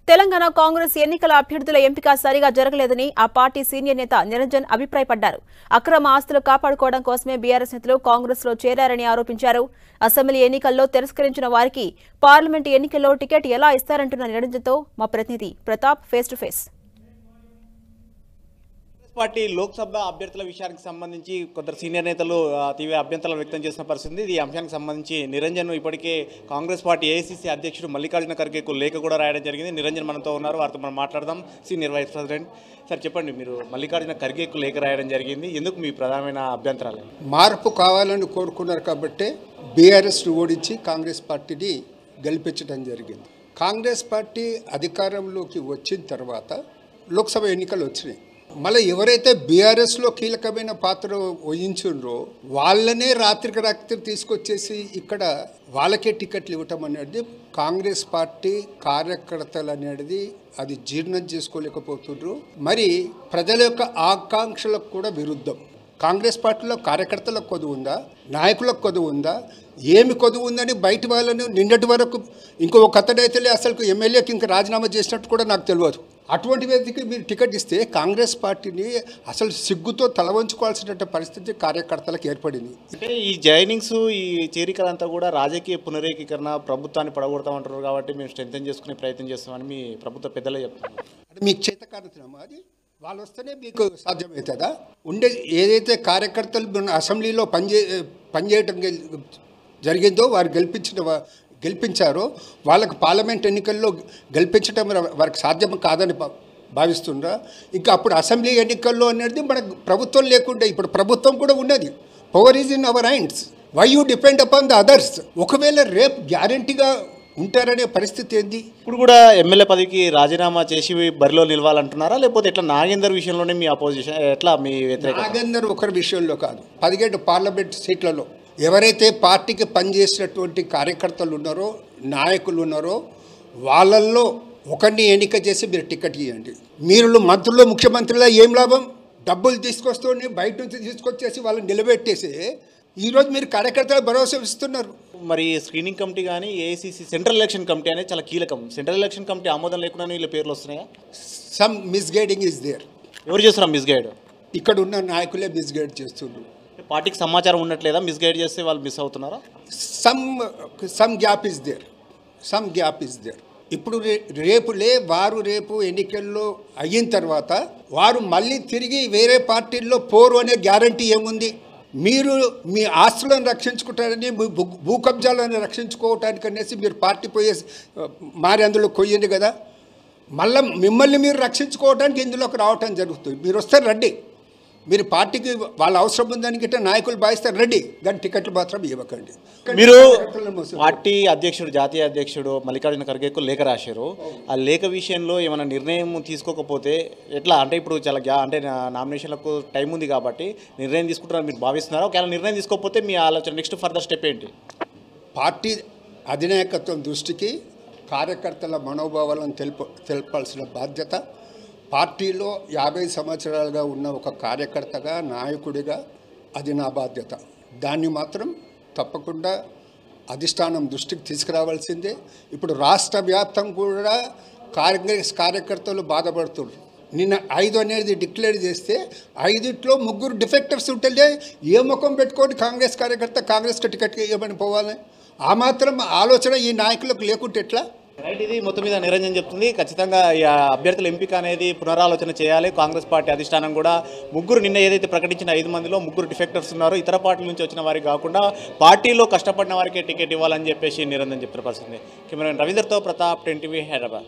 తెలంగాణ కాంగ్రెస్ ఎన్నికల అభ్యర్థుల ఎంపిక సరిగా జరగలేదని ఆ పార్టీ సీనియర్ నేత నిరంజన్ అభిప్రాయపడ్డారు. అక్రమ ఆస్తులు కాపాడుకోవడం కోసమే బీఆర్ఎస్ నేతలు కాంగ్రెస్ లో చేరారని ఆరోపించారు. అసెంబ్లీ ఎన్నికల్లో తిరస్కరించిన వారికి పార్లమెంటు ఎన్నికల్లో టికెట్ ఎలా ఇస్తారంటున్న నిరంజన్తో మా ప్రతినిధి Pratap face to face. Party Lok Sabha అభ్యర్థుల విషయానికి సంబంధించి కొందరు సీనియర్ నేతలు తీవ్ర అభ్యంతరాలు వ్యక్తం చేసిన పరిస్థితి. ఈ అంశానికి సంబంధించి నిరంజన్ ఇప్పటికే కాంగ్రెస్ పార్టీ ఏఐసీసీ అధ్యక్షుడు మల్లికార్జున ఖర్గేకు లేఖ కూడా రాయడం జరిగింది. నిరంజన్ మనతో ఉన్నారు, వారితో మనం మాట్లాడదాం. సీనియర్ వైస్ ప్రెసిడెంట్ సార్, చెప్పండి, మీరు మల్లికార్జున ఖర్గేకు లేఖ రాయడం జరిగింది, ఎందుకు మీ ప్రధానమైన అభ్యంతరాలు? మార్పు కావాలని కోరుకున్నారు కాబట్టి బీఆర్ఎస్ను ఓడించి కాంగ్రెస్ పార్టీని గెలిపించడం జరిగింది. కాంగ్రెస్ పార్టీ అధికారంలోకి వచ్చిన తర్వాత లోక్సభ ఎన్నికలు వచ్చినాయి. మళ్ళీ ఎవరైతే బీఆర్ఎస్లో కీలకమైన పాత్ర వహించుండ్రో వాళ్ళనే రాత్రికి రాత్రి తీసుకొచ్చేసి ఇక్కడ వాళ్ళకే టికెట్లు ఇవ్వటం అనేది కాంగ్రెస్ పార్టీ కార్యకర్తలు అనేది అది జీర్ణం చేసుకోలేకపోతున్నారు. మరి ప్రజల యొక్క ఆకాంక్షలకు కూడా విరుద్ధం. కాంగ్రెస్ పార్టీలో కార్యకర్తలకు కొదువు ఉందా, నాయకులకు కొదువు ఉందా, ఏమి కొదువు ఉందని బయట వాళ్ళని నిన్నటి వరకు ఇంకొక అతడైతే అసలు ఎమ్మెల్యేకి ఇంకా రాజీనామా చేసినట్టు కూడా నాకు తెలియదు. అటువంటి వ్యక్తికి మీరు టికెట్ ఇస్తే కాంగ్రెస్ పార్టీని అసలు సిగ్గుతో తలవంచుకోవాల్సిన పరిస్థితి కార్యకర్తలకు ఏర్పడింది. అంటే ఈ జాయినింగ్స్, ఈ చేరికలంతా కూడా రాజకీయ పునరేకీకరణ, ప్రభుత్వాన్ని పడగొడతామంటారు కాబట్టి మేము స్ట్రెంథెన్ చేసుకునే ప్రయత్నం చేస్తామని మీ ప్రభుత్వ పెద్దలే చెప్తున్నారు. అంటే మీకు చేతకారుతున్నామా? అది వాళ్ళు వస్తేనే మీకు సాధ్యమవుతుందా? ఉండే ఏదైతే కార్యకర్తలు అసెంబ్లీలో పనిచేయటం జరిగిందో వారు గెలిపించారో వాళ్ళకు పార్లమెంట్ ఎన్నికల్లో గెలిపించడం వారికి సాధ్యం కాదని భావిస్తుండ్రా? ఇంకా అప్పుడు అసెంబ్లీ ఎన్నికల్లో అనేది మనకు ప్రభుత్వం లేకుంటే ఇప్పుడు ప్రభుత్వం కూడా ఉన్నది. Power is in our hands. Why you depend upon the others? ఒకవేళ రేపు గ్యారంటీగా ఉంటారనే పరిస్థితి ఏంది? ఇప్పుడు కూడా ఎమ్మెల్యే పదవికి రాజీనామా చేసి బరిలో నిలవాలంటున్నారా, లేకపోతే ఎట్లా నాగేందర్ విషయంలోనే మీ అపోజిషన్, ఎట్లా మీ వ్యతిరేకత? నాగేందర్ ఒకరి విషయంలో కాదు, 17 పార్లమెంట్ సీట్లలో ఎవరైతే పార్టీకి పనిచేసినటువంటి కార్యకర్తలు ఉన్నారో, నాయకులు ఉన్నారో వాళ్ళల్లో ఒకరిని ఎన్నిక చేసి మీరు టికెట్ ఇవ్వండి. మీరు మంత్రులు, ముఖ్యమంత్రిలో ఏం లాభం? డబ్బులు తీసుకొస్తూనే బయట నుంచి తీసుకొచ్చేసి వాళ్ళని నిలబెట్టేసి ఈరోజు మీరు కార్యకర్తలు భరోసా ఇస్తున్నారు. మరి స్క్రీనింగ్ కమిటీ కానీ ఏఐసీసీ సెంట్రల్ ఎలక్షన్ కమిటీ అనేది చాలా కీలకం. సెంట్రల్ ఎలక్షన్ కమిటీ ఆమోదం లేకుండా వీళ్ళ పేర్లు వస్తున్నాయా? Some misguiding is there. ఎవరు చేస్తున్నారు మిస్గైడ్? ఇక్కడ ఉన్న నాయకులే మిస్గైడ్ చేస్తున్నారు. పార్టీకి సమాచారం ఉండట్లేదా? మిస్గైడ్ చేస్తే వాళ్ళు మిస్ అవుతున్నారా? Some gap is there. ఇప్పుడు రేపు ఎన్నికల్లో అయిన తర్వాత వారు మళ్ళీ తిరిగి వేరే పార్టీల్లో పోరు అనే గ్యారంటీ ఏముంది? మీరు మీ ఆస్తులను రక్షించుకుంటారని, భూ కబ్జాలను రక్షించుకోవటానికి అనేసి మీరు పార్టీ మారి అందులో కొయ్యింది కదా. మళ్ళీ మిమ్మల్ని మీరు రక్షించుకోవడానికి ఇందులోకి రావటం జరుగుతుంది. మీరు వస్తారు రండి, మీరు పార్టీకి వాళ్ళ అవసరం ఉందని గిట్ట నాయకులు భావిస్తారు రండి, కానీ టికెట్లు మాత్రం ఇవ్వకండి. మీరు పార్టీ అధ్యక్షుడు, జాతీయ అధ్యక్షుడు మల్లికార్జున ఖర్గేకు లేఖ రాశారు. ఆ లేఖ విషయంలో ఏమైనా నిర్ణయం తీసుకోకపోతే ఎట్లా? అంటే ఇప్పుడు చాలా అంటే నామినేషన్లకు టైం ఉంది కాబట్టి నిర్ణయం తీసుకుంటారని మీరు భావిస్తున్నారా? ఒకవేళ నిర్ణయం తీసుకోకపోతే మీ ఆలోచన నెక్స్ట్ ఫర్దర్ స్టెప్ ఏంటి? పార్టీ అధినాయకత్వం దృష్టికి కార్యకర్తల మనోభావాలను తెలపాల్సిన బాధ్యత పార్టీలో 50 సంవత్సరాలుగా ఉన్న ఒక కార్యకర్తగా, నాయకుడిగా అది నా బాధ్యత. దాన్ని మాత్రం తప్పకుండా అధిష్టానం దృష్టికి తీసుకురావాల్సిందే. ఇప్పుడు రాష్ట్ర వ్యాప్తం కూడా కాంగ్రెస్ కార్యకర్తలు బాధపడుతున్నారు. నిన్న 5 అనేది డిక్లేర్ చేస్తే 5లో 3 డిఫెక్టర్స్ ఉంటే ఏ ముఖం పెట్టుకొని కాంగ్రెస్ కార్యకర్త కాంగ్రెస్కి టికెట్ ఇవ్వమని పోవాలి? ఆ మాత్రం ఆలోచన ఈ నాయకులకు లేకుంటే ఎట్లా? రైట్, ఇది మొత్తం మీద నిరంజన్ చెప్తుంది. ఖచ్చితంగా ఈ అభ్యర్థుల ఎంపిక అనేది పునరాలోచన చేయాలి. కాంగ్రెస్ పార్టీ అధిష్టానం కూడా నిన్న ఏదైతే ప్రకటించిన 5 మందిలో 3 డిఫెక్టర్స్ ఉన్నారో ఇతర పార్టీల నుంచి వచ్చిన వారికి కాకుండా పార్టీలో కష్టపడిన వారికే టికెట్ ఇవ్వాలని చెప్పేసి నిరంజన్ చెప్తున్న పరిస్థితి. కెమెరామెన్ రవీందర్తో ప్రతాప్, 10 టీవీ, హైదరాబాద్.